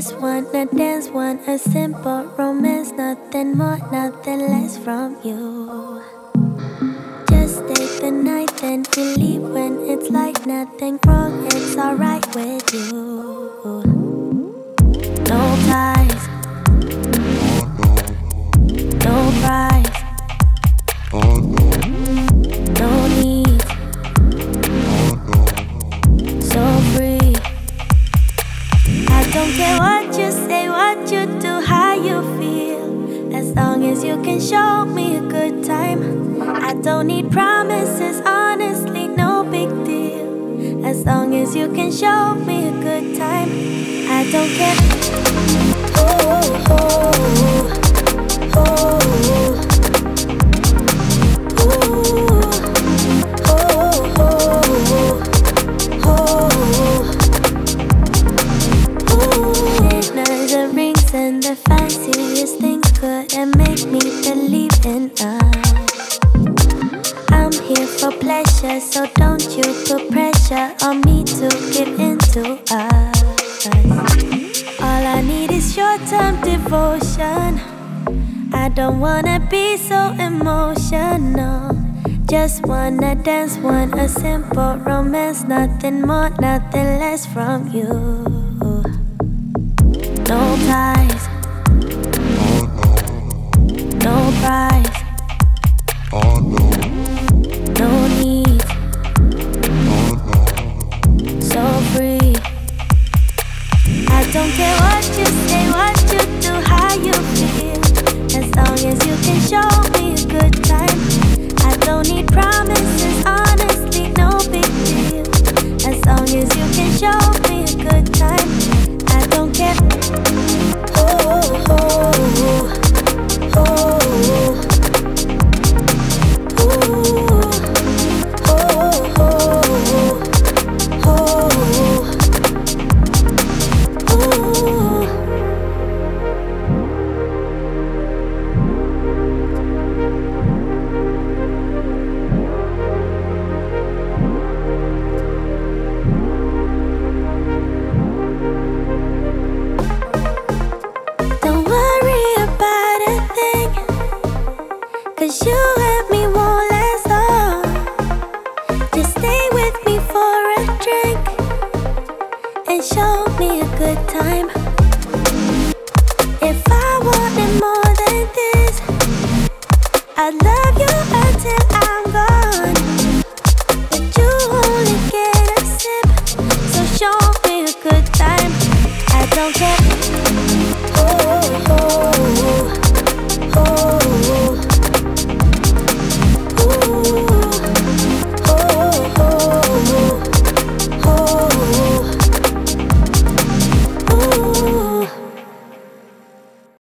Just wanna dance, want a simple romance, nothing more, nothing less from you. Just stay the night, then we leave when it's like nothing wrong, it's alright with you. No ties, no price, no need, so free. I don't care what you say, what you do, how you feel, as long as you can show me a good time. I don't need promises, honestly, no big deal, as long as you can show me a good time. I don't care. Oh, oh, oh, oh. And the fanciest things couldn't make me believe in us. I'm here for pleasure, so don't you put pressure on me to give into us. All I need is short-term devotion. I don't wanna be so emotional. Just wanna dance, want a simple romance, nothing more, nothing less from you. No ties, no price, no need, so free. I don't care what you say, what you do, how you feel, as long as you can show me a good time. I don't need promises, honestly, no big deal, as long as you can show me a good time. I don't care. Oh, oh, oh, oh. Don't care.